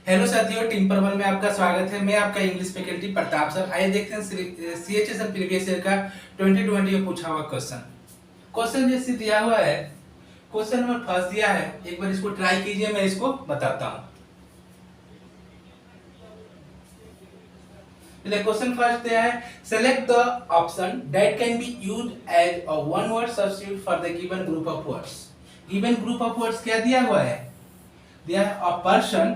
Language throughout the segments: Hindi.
हेलो साथियों, टीम परमल में आपका स्वागत है। मैं आपका इंग्लिश फैकल्टी प्रताप सर। आइए देखते हैं सीएचएसएल प्रीवियस ईयर का 2020 में पूछा हुआ क्वेश्चन। क्वेश्चन जैसे दिया हुआ है, क्वेश्चन नंबर फर्स्ट दिया है। एक बार इसको ट्राई कीजिए, मैं इसको बताता हूँ। क्वेश्चन फर्स्ट दिया है, select the option that can be used as a one word substitute for the given group of words. Given group of words क्या दिया हुआ है? दिया है a person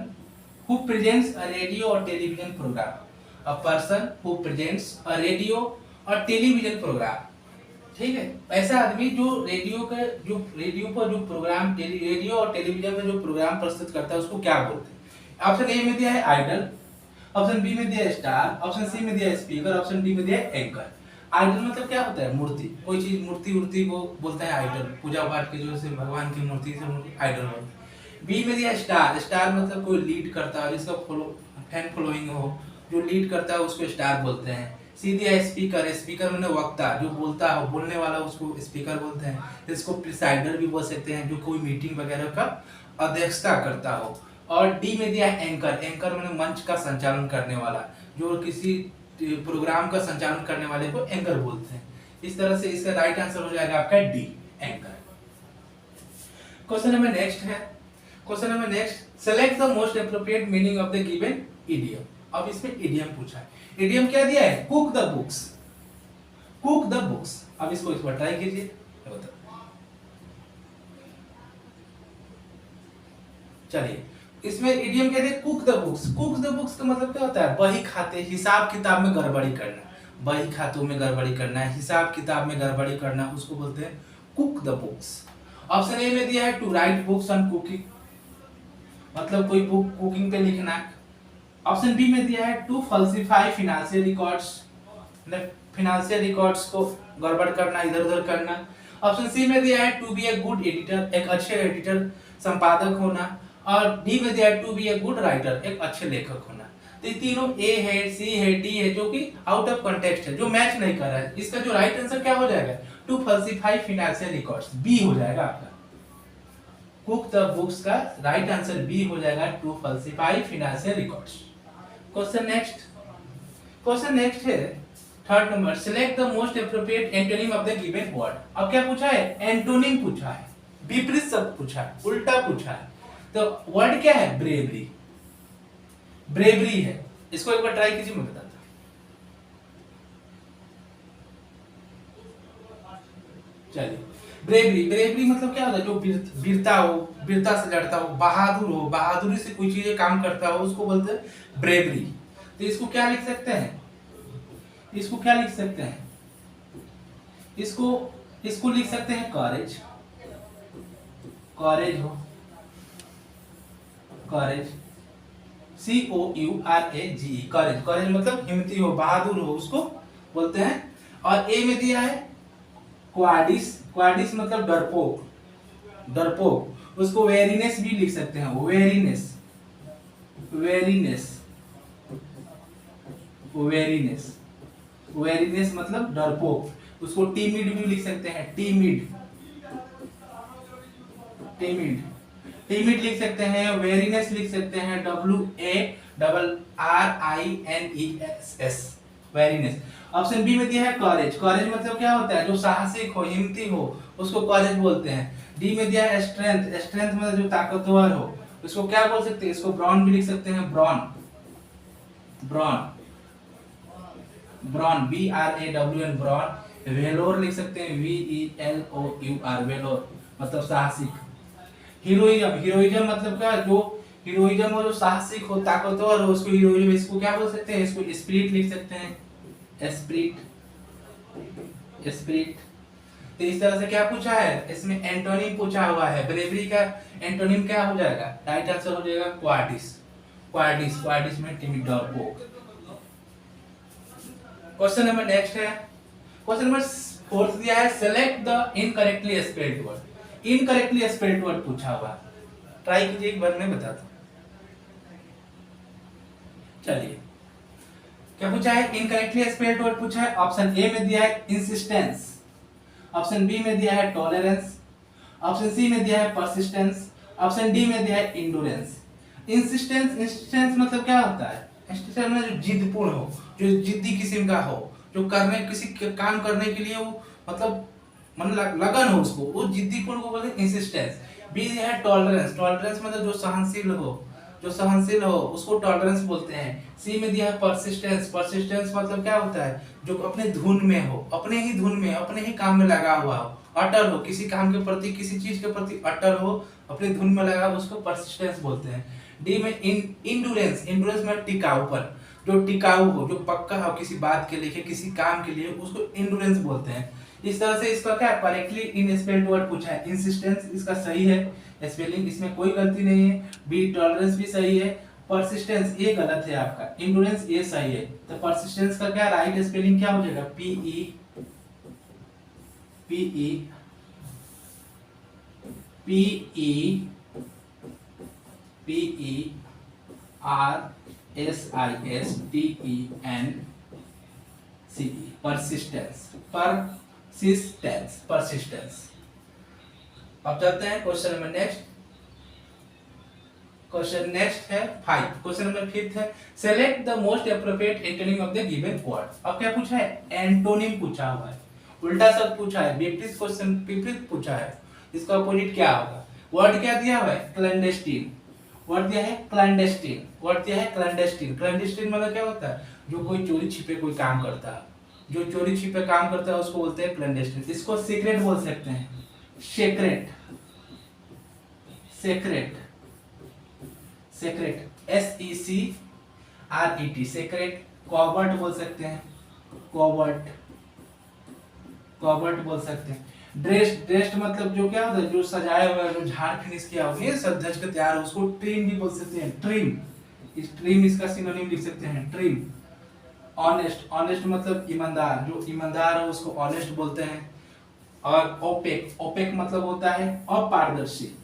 who presents a radio or television program. A person who presents a radio or television program. ठीक है, ऐसा आदमी जो रेडियो पर जो प्रोग्राम रेडियो और टेलीविजन में जो प्रोग्राम प्रस्तुत करता है उसको क्या बोलते हैं? ऑप्शन ए में दिया है आइडल, ऑप्शन बी में दिया है स्टार, ऑप्शन सी में दिया है स्पीकर, ऑप्शन डी में दिया है एंकर। आइडल मतलब क्या होता है? मूर्ति, कोई चीज मूर्ति को बोलता है आइडल। पूजा पाठ के जो से भगवान की मूर्ति से आइडल बोलते हैं। बी में दिया स्टार, स्टार मतलब कोई लीड करता है, जिसका फैन फॉलोइंग हो, जो लीड करता है उसको स्टार बोलते हैं। सी दिया स्पीकर, स्पीकर मतलब वक्ता, जो बोलता है, बोलने वाला उसको स्पीकर बोलते हैं। इसको प्रिसाइडर भी बोल सकते हैं, जो कोई मीटिंग वगैरह का अध्यक्षता करता हो। और डी में दिया एंकर, एंकर मतलब मंच का संचालन करने वाला, जो किसी प्रोग्राम का संचालन करने वाले को एंकर बोलते हैं। इस तरह से इसका राइट आंसर हो जाएगा आपका D, anchor. Question number next है, question number next, select the most appropriate meaning of the given idiom. अब इसमें इडियम पूछा है। इडियम क्या दिया है? Cook the books, cook the books. अब इसको इस बार ट्राई कीजिए, चलिए। इसमें इडियम कहते हैं cook the books. Cook the books का मतलब क्या होता है? बही खाते, हिसाब किताब में गड़बड़ी करना, बही खातों में गड़बड़ी करना, हिसाब किताब में गड़बड़ी करना, उसको बोलते हैं cook the books. Option A में दिया है to write books on cooking, मतलब कोई बुक कुकिंग पे लिखना। ऑप्शन बी में दिया है टू फल्सिफाई फिनेंशियल रिकॉर्ड्स, मतलब फिनेंशियल रिकॉर्ड्स को गड़बड़ करना, इधर उधर करना। ऑप्शन सी में दिया है to be a good editor, एक अच्छे एडिटर संपादक होना। और डी में दिया है to be a good writer, एक अच्छे लेखक होना। तो ये तीनों ए है, सी है, डी है, जो कि आउट ऑफ कॉन्टेक्स्ट है, जो मैच नहीं कर रहा है। इसका जो राइट आंसर क्या हो जाएगा? To falsify financial records, B हो जाएगा आपका। कुक द बुक्स का राइट आंसर बी हो जाएगा, to falsify financial records. Question next, question next है third number, select the most appropriate antonym of the given word. अब क्या पूछा है? एंटोनिम पूछा है, विपरीत शब्द पूछा है, उल्टा पूछा है। तो वर्ड क्या है? ब्रेवरी, ब्रेवरी है। इसको एक बार ट्राई कीजिए, मैं बताता हूं। चलिए, ब्रेवरी, ब्रेवरी मतलब क्या होता है? जो वीरता हो, वीरता से लड़ता हो, बहादुर हो, बहादुरी से कोई चीजें काम करता हो, उसको बोलते हैं ब्रेवरी। तो इसको क्या लिख सकते हैं? इसको क्या लिख सकते हैं? इसको इसको लिख सकते हैं करेज, करेज हो, करेज, COURAGE, करेज, करेज मतलब हिम्मती हो, बहादुर हो, उसको बोलते हैं। और ए में दिया है क्वाडिस, क्वाडिस मतलब डरपोक, डरपोक, उसको वेरीनेस भी लिख सकते हैं, वेरीनेस, वेरीनेस, वेरीनेस, वेरीनेस मतलब डरपोक, उसको टीमिड भी लिख सकते हैं, टीमिड, टीमिड, टीमिड लिख सकते हैं, वेरीनेस लिख सकते हैं, WARRINESS, वेरीनेस। ऑप्शन बी में दिया है करेज, करेज मतलब क्या होता है? जो साहसिक हो, हिम्मती हो, उसको करेज बोलते हैं। डी में दिया है स्ट्रेंथ, स्ट्रेंथ मतलब जो ताकतवर हो, उसको क्या बोल सकते हैं? इसको ब्रॉन भी लिख सकते हैं, brawn, brawn, brawn, BRAWN, brawn. Valour लिख सकते हैं, VELOUR, वेलोर मतलब साहसिक। हीरोइज्म, हीरोइज्म मतलब क्या? जो हीरोइज्म हो, जो साहसिक हो, ताकतवर हो, उसको हीरोइज्म। इसको क्या बोल सकते हैं? इसको स्पिरिट लिख सकते हैं, स्पिरिट, स्पिरिट। तो इस तरह से क्या पूछा है? इसमें एंटोनिम पूछा हुआ है। ब्रेवरी का एंटोनिम क्या हो जाएगा? राइट आंसर हो जाएगा क्वाडिस, क्वाडिस, क्वाडिस में टिमिड डरपोक। क्वेश्चन नंबर नेक्स्ट है, क्वेश्चन नंबर फोर्थ दिया है, select the incorrectly spelled word. Incorrectly spelled word पूछा हुआ, ट्राई कीजिए, एक बार मैं बताता हूं। चलिए, क्या पूछा है? इनकरेक्टली स्पेल्ड वर्ड पूछा है। ऑप्शन ए में दिया है इंसिस्टेंस, ऑप्शन बी में दिया है टॉलरेंस, ऑप्शन सी में दिया है परसिस्टेंस, ऑप्शन डी में दिया है इंडोरेंस। इंसिस्टेंस, इंसिस्टेंस मतलब क्या होता है? इंसिस्टेंस मतलब जो जिद्दपूर्ण हो, जो जिद्दी किस्म का हो, जो करने किसी काम करने के लिए वो मतलब मन लगन हो उसको, वो जिद्दीपन को बोलते हैं इंसिस्टेंस। बी है टॉलरेंस, टॉलरेंस मतलब जो सहनशील हो, जो सहनशील हो उसको टॉलरेंस बोलते हैं। सी में दिया है परसिस्टेंस, परसिस्टेंस मतलब क्या होता है? जो अपने धुन में हो, अपने ही धुन में, अपने ही काम में लगा हुआ हो, अटल हो, किसी काम के प्रति, किसी चीज के प्रति अटल हो, अपने धुन में लगा हो, उसको परसिस्टेंस बोलते हैं। डी में इंडुरेंस, इंडुरेंस में टिकाऊपन, जो टिकाऊ हो, जो पक्का हो किसी बात के लिए, किसी काम के लिए, उसको इंडुरेंस बोलते हैं। इस तरह से इसका क्या करेक्टली इन स्पेल्ड वर्ड पूछा है। इंसिस्टेंस इसका सही है स्पेलिंग, इसमें कोई गलती नहीं है। बी टॉलरेंस भी सही है। परसिस्टेंस ये गलत है आपका, इंडुरेंस ये सही है। तो परसिस्टेंस का क्या राइट स्पेलिंग क्या हो जाएगा? P E P E P E P E R S I S T E N C E, persistence, persistence, persistence. अब चलते हैं question number next. Question next है 5, क्वेश्चन नंबर 5 है select the most appropriate antonym of the given word. अब क्या पूछा है? एंटोनिम पूछा हुआ है, उल्टा शब्द पूछा है, विपरीत क्वेश्चन, विपरीत पूछा है, इसका अपोजिट क्या होगा? वर्ड क्या दिया हुआ है? क्लैंडेस्टीन, वर्ड दिया है क्लैंडेस्टीन, वर्ड दिया है क्लैंडेस्टीन। क्लैंडेस्टीन मतलब क्या होता है? जो कोई चोरी छिपे कोई काम करता है, जो चोरी छिपे काम करता है उसको बोलते हैं क्लैंडेस्टीन। इसको सीक्रेट बोल सकते हैं, secret, secret, secret, SECRET, secret. Covert बोल सकते हैं, कॉवर्ट, कॉवर्ट बोल सकते हैं। ड्रेस्ड, ड्रेस्ड मतलब जो क्या होता है? जो सजाया हुआ है, जो झाड़ फिनिश किया हुआ है, सब धज के तैयार हो, उसको ट्रिम भी बोल सकते हैं, ट्रिम। इस ट्रिम इसका सिनोनिम लिख सकते हैं, ट्रिम। ऑनेस्ट, ऑनेस्ट मतलब ईमानदार, जो ईमानदार हो उसको ऑनेस्ट बोलते हैं। और ओपेक, ओपेक मतलब होता है अपारदर्शी,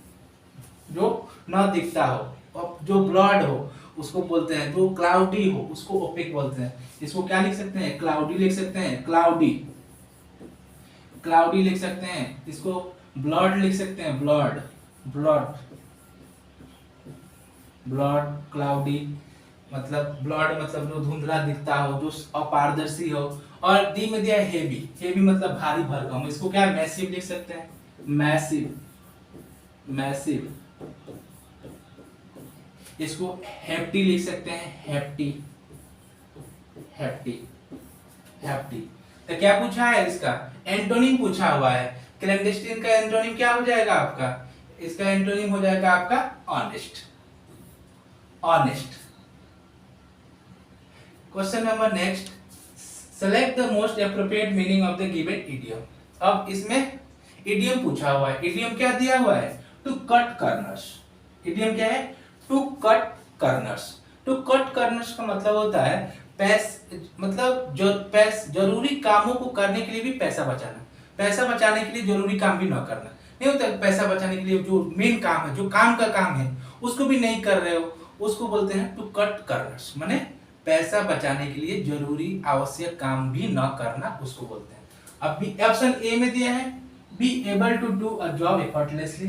जो न दिखता हो, और जो ब्लड हो उसको बोलते हैं, जो क्लाउडी हो उसको ओपेक बोलते हैं। इसको क्या लिख सकते हैं? क्लाउडी लिख सकते हैं, क्लाउडी, क्लाउडी लिख सकते हैं। इसको ब्लड लिख सकते हैं, ब्लड, ब्लड, ब्लड, क्लाउडी मतलब ब्लड मतलब जो धुंधला दिखता हो, जो अपारदर्शी हो। और डी में दिया है हेवी, हेवी मतलब भारी भरकम, इसको क्या मैसिव लिख सकते हैं, मैसिव, मैसिव। इसको हेप्टी लिख सकते हैं, हेप्टी, हेप्टी, हेप्टी। तो क्या पूछा है? इसका एंटोनिम पूछा हुआ है। क्लैंडेस्टीन का एंटोनिम क्या हो जाएगा आपका? इसका एंटोनिम हो जाएगा आपका honest, honest. Question number next, select the most appropriate meaning of the given idiom. अब इसमें इडियम पूछा हुआ है। इडियम क्या दिया हुआ है? To cut corners. इडियम क्या है? To cut corners. To cut corners का मतलब होता है मतलब जो जरूरी कामों को करने के लिए भी पैसा बचाना, पैसा बचाने के लिए जरूरी काम भी ना करना। नहीं होता पैसा बचाने के लिए जो मेन काम है, जो काम का काम है उसको भी नहीं कर रहे हो, उसको बोलते हैं टू कट कर्नर्स, माने पैसा बचाने के लिए जरूरी आवश्यक काम भी ना करना, उसको बोलते हैं। अब भी ऑप्शन ए में दिया है B able to do a job effortlessly,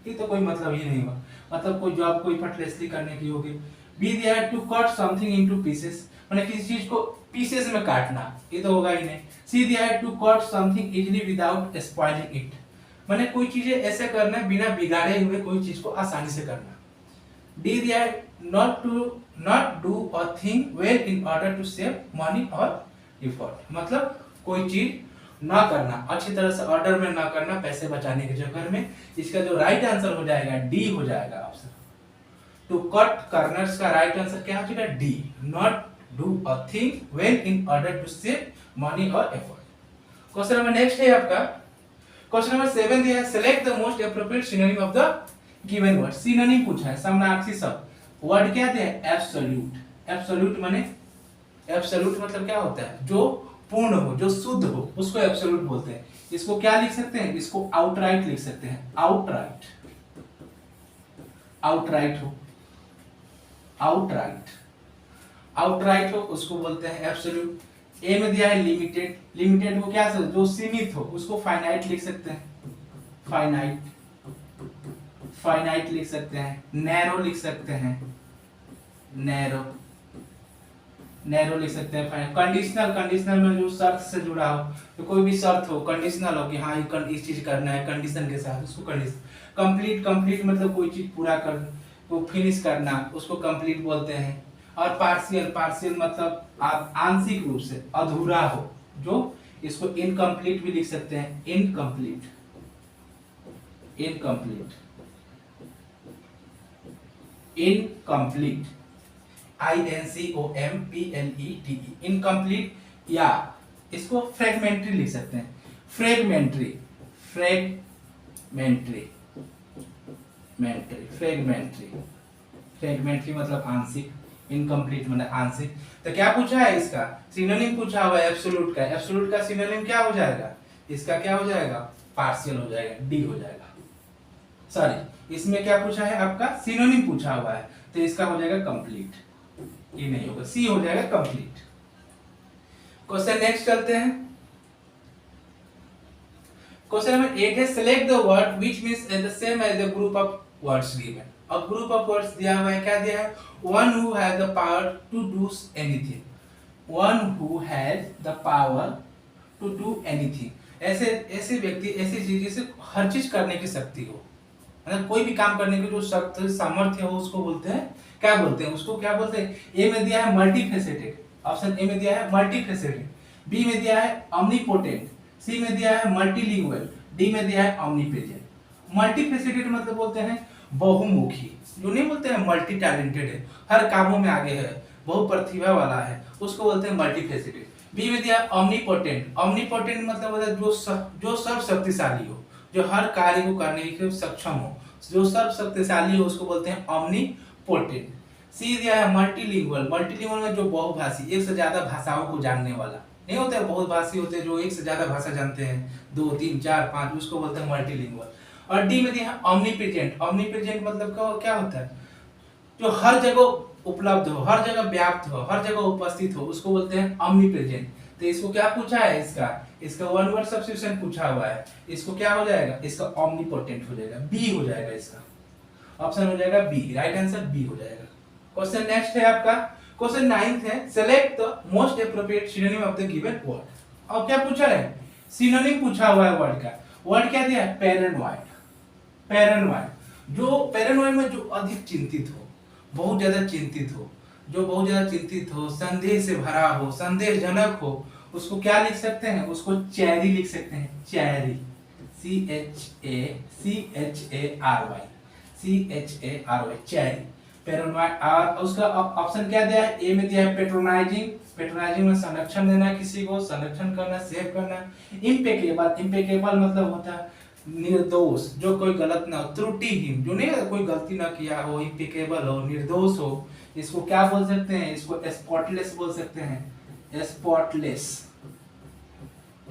ये तो कोई मतलब ही नहीं हुआ, मतलब कोई जॉब को एफर्टलेसली करने की होगी। बी दिया है to cut something into pieces, माने किसी चीज को पीसेस में काटना, ये तो होगा ही नहीं। सी दिया है to cut something easily without spoiling it, माने कोई चीजें ऐसे करना बिना बिगाड़े हुए कोई चीज को आसानी से करना। डी दिया है not do a thing well in order to save money और एफर्ट, मतलब कोई चीज ना करना अच्छी तरह से ऑर्डर में ना करना पैसे बचाने के चक्कर में। इसका जो राइट आंसर हो जाएगा डी हो जाएगा ऑप्शन। टू कट कर्नर्स का राइट आंसर क्या हो जाएगा? D, not do a thing well in order to save money और एफर्ट। क्वेश्चन नंबर नेक्स्ट है आपका क्वेश्चन नंबर 7 दिया है select the most appropriate synonym of the given word. Synonym पूछा है, समानार्थी शब्द। वर्ड क्या दिया है? एब्सोल्यूट। एब्सोल्यूट माने एब्सोल्यूट मतलब क्या होता है? जो पूर्ण हो, जो शुद्ध हो, उसको एब्सोल्यूट बोलते हैं। इसको क्या लिख सकते हैं? इसको आउटराइट लिख सकते हैं, आउटराइट, आउटराइट हो, आउटराइट, आउटराइट हो उसको बोलते हैं एब्सोल्यूट। ए में दिया है लिमिटेड, लिमिटेड को क्या जो सीमित हो उसको फाइनाइट लिख सकते हैं, फाइनाइट, फाइनाइट लिख सकते हैं, नैरो लिख सकते हैं, नैरो लिख सकते हैं। कंडीशनल, कंडीशनल में जो शर्त से जुड़ा हो, तो कोई भी शर्त हो कंडीशनल हो कि हाँ ये इस चीज करना है कंडीशन के साथ, उसको कंडीशन। कंप्लीट, कंप्लीट मतलब कोई चीज पूरा कर, वो फिनिश करना, उसको कंप्लीट बोलते हैं। और पार्शियल, पार्शियल मतलब आप आंशिक रूप से अधूरा हो, जो इसको इनकम्प्लीट भी लिख सकते हैं, incomplete, incomplete, incomplete, INCOMPLETE, incomplete. या इसको फ्रेगमेंट्री लिख सकते हैं, फ्रेगमेंट्री, फ्रेगमेंट्री, फ्रेगमेंट्री, फ्रेगमेंट्री मतलब आंशिक, इनकम्प्लीट मतलब आंशिक। तो क्या पूछा है इसका सिनोनिम पूछा हुआ है एब्सोल्यूट का। एब्सोल्यूट का सिनोनिम क्या हो जाएगा, इसका क्या हो जाएगा, पार्शियल हो जाएगा, डी हो जाएगा। सॉरी, इसमें क्या पूछा है आपका सिनोनिम पूछा हुआ है, तो इसका हो जाएगा कंप्लीट, ये नहीं होगा, सी हो जाएगा कंप्लीट। क्वेश्चन नेक्स्ट चलते हैं। क्वेश्चन नंबर 8 है select the word which means the same as the group of words given. अब ग्रुप ऑफ वर्ड्स दिया हुआ है, क्या दिया है, one who has the power to do anything, one who has the power to do anything. ऐसे ऐसे व्यक्ति, ऐसी चीज जिसे हर चीज करने की शक्ति हो, मतलब कोई भी काम करने की जो शक्ति सामर्थ्य हो, उसको बोलते हैं, क्या बोलते हैं, उसको क्या बोलते हैं। ए में दिया है मल्टीफेसेटेड, ऑप्शन ए में दिया है मल्टीफेसेटेड, बी में दिया है omnipotent, सी में दिया है मल्टीलिंगुअल, डी में दिया है omnipresent। मल्टीफेसेटेड मतलब बोलते हैं बहुमुखी, जो नहीं बोलते हैं मल्टी टैलेंटेड है, हर कामों में आगे है, बहु प्रतिभा वाला है, उसको बोलते हैं मल्टीफेसेटेड। बी में दिया omnipotent, omnipotent मतलब होता है जो सर्व शक्तिशाली हो, जो हर कार्य को करने के सक्षम हो, जो सर्व शक्तिशाली हो, उसको बोलते हैं omnipotent। सी दिया है मल्टीलिंगुअल, मल्टीलिंगुअल में जो बहुभाषी, एक से ज्यादा भाषाओं को जानने वाला, नहीं होता है बहुभाषी होते हैं जो एक से ज्यादा भाषा जानते हैं, 2 3 4 5, उसको बोलते हैं मल्टीलिंगुअल। और डी में दिया है omnipresent, omnipresent मतलब क्या होता है, जो हर जगह उपलब्ध हो, हर जगह व्याप्त हो, हर जगह उपस्थित हो, उसको बोलते हैं omnipresent। तो इसको क्या पूछा है, इसका वन वर्ड सब्स्टिट्यूशन पूछा हुआ है, इसको क्या हो जाएगा, इसका omnipotent हो जाएगा, बी हो जाएगा, इसका ऑप्शन हो जाएगा बी, राइट आंसर बी हो जाएगा। क्वेश्चन नेक्स्ट है आपका, क्वेश्चन 9th है select the most appropriate synonym of the given word. अब क्या पूछा है, सिनोनिम पूछा हुआ है वर्ड का। वर्ड क्या दिया है, पैरानॉइड, पैरानॉइड, जो पैरानॉइड में जो अधिक चिंतित हो, बहुत ज्यादा चिंतित हो, जो बहुत ज्यादा चिंतित हो, संदेह से भरा हो, संदेहजनक हो, उसको क्या लिख सकते हैं, उसको चैरी लिख सकते हैं, चैरी, CHARY, चैरी, पैरानॉइड। और उसका ऑप्शन क्या दिया है, ए में दिया है पेट्रोनाइजिंग, पेट्रोनाइजिंग में संरक्षण देना, किसी को संरक्षण करना, सेव करना। इम्पेकेबल, इम्पेकेबल मतलब होता है निर्दोष, जो कोई गलत ना हो, त्रुटिहीन, जो नहीं कोई गलती ना किया हो, इम्पेकेबल हो, निर्दोष हो, इसको क्या बोल सकते हैं, इसको स्पॉटलेस बोल सकते हैं, स्पॉटलेस,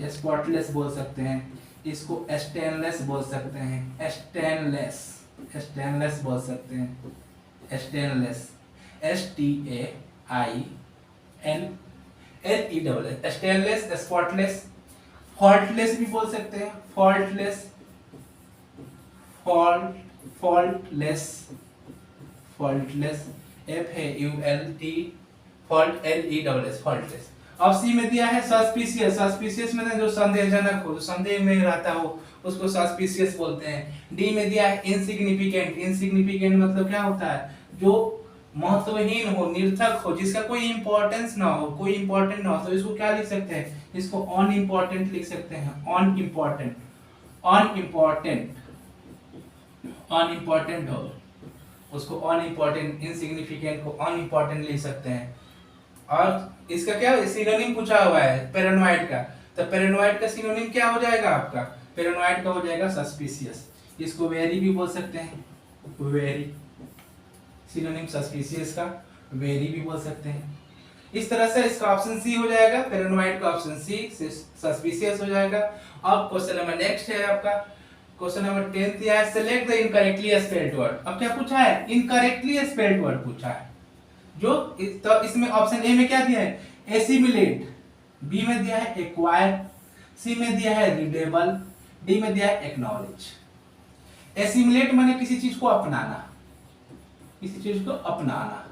स्पॉटलेस बोल सकते हैं, इसको स्टेनलेस बोल सकते हैं, स्टेनलेस, स्टेनलेस बोल सकते हैं, stainless, STAINLESS, stainless, spotless, faultless भी बोल सकते हैं, faultless, faultless, faultless, FAULT, fault, LESS, faultless. अब सी में दिया है सस्पिशियस, सस्पिशियस में जो संदेहजनक हो, जो संदेह में रहता हो, उसको सस्पिशियस बोलते हैं। डी में दिया है इनसिग्निफिकेंट, इनसिग्निफिकेंट मतलब क्या होता है, जो महत्वहीन हो, निर्थक हो, जिसका कोई इंपॉर्टेंस ना हो, कोई इंपॉर्टेंट ना हो, तो इसको क्या लिख सकते हैं, इसको अनइम्पोर्टेंट लिख सकते हैं, अनइम्पोर्टेंट, अनइम्पोर्टेंट, अनइम्पोर्टेंट हो, उसको अनइम्पोर्टेंट, इनसिग्निफिकेंट को अनइम्पोर्टेंट लिख सकते हैं। और इसका क्या सिनोनिम पूछा हुआ है पैरानॉइड का, तो पैरानॉइड का सिनोनिम क्या हो जाएगा आपका, पैरानॉइड का हो जाएगा सस्पिशियस, इसको वेरी भी बोल सकते हैं, वेरी, सिनोनिम सस्पिशियस का वेरी भी बोल सकते हैं। इस तरह से इसका ऑप्शन सी हो जाएगा, पैरानॉइड का ऑप्शन सी, सस्पिशियस हो जाएगा। अब क्वेश्चन नंबर नेक्स्ट है आपका, क्वेश्चन नंबर 10 दिया है select the incorrectly spelled word. अब क्या पूछा है, इनकरेक्टली स्पेल्ड वर्ड पूछा है, जो तो इसमें ऑप्शन ए में क्या दिया है, एसिमिलेट, बी में दिया है एक्वायर, सी में दिया है रीडेबल, डी में दिया है एक्नॉलेज। एसिमुलेट माने किसी चीज को अपनाना, किसी चीज को अपनाना,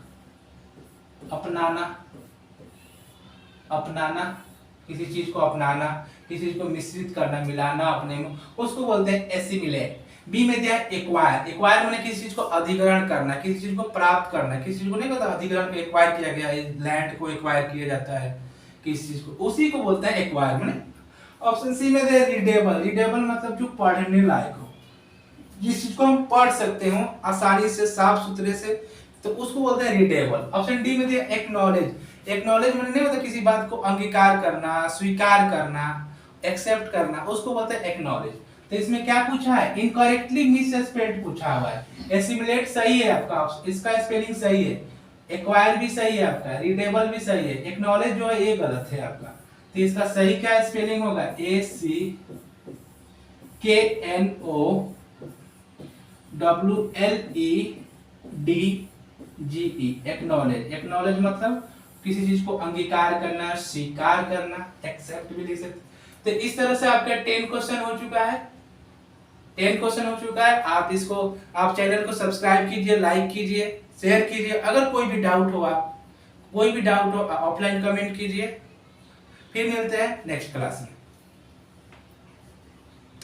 अपनाना, अपनाना, किसी चीज को अपनाना, किसी चीज को मिश्रित करना, मिलाना अपने में, उसको बोलते हैं एसिमुलेट। बी में दिया एक्वायर, एक्वायर माने किसी चीज को अधिग्रहण करना, किसी चीज को प्राप्त करना, किसी चीज को नहीं कहता अधिग्रहण को एक्वायर किया गया, लैंड को एक्वायर किया जाता है किसी चीज को, उसी को बोलते हैं एक्वायर माने। ऑप्शन सी में दिया रीडेबल, रीडेबल मतलब जो पढ़ने लायक हो, जिस चीज को हम पढ़ सकते हो आसानी से साफ सुथरे से, तो उसको बोलते हैं रीडेबल। ऑप्शन डी में दिया एक्नॉलेज, एक्नॉलेज माने नहीं होता किसी बात को अंगीकार करना, स्वीकार करना, एक्सेप्ट करना, उसको बोलते हैं एक्नॉलेज। तो इसमें क्या पूछा है, इनकरेक्टली मिसस्पेल्ड पूछा हुआ है। एसिमुलेट सही है आपका, इसका स्पेलिंग सही है, एक्वायर भी सही है आपका, रीडेबल भी सही है, एक्नॉलेज जो है ये गलत है आपका। तो इसका सही क्या स्पेलिंग होगा, A C K N O W L E D G E, acknowledge. Acknowledge मतलब किसी चीज को अंगीकार करना, स्वीकार करना, एक्सेप्ट भी लिख सकते। तो इस तरह से आपका 10 क्वेश्चन हो चुका है, 10 क्वेश्चन हो चुका है। आप इसको, आप चैनल को सब्सक्राइब कीजिए, लाइक कीजिए, शेयर कीजिए। अगर कोई भी डाउट हो, आप कोई भी डाउट हो ऑफलाइन कमेंट कीजिए। फिर मिलते हैं नेक्स्ट क्लास में।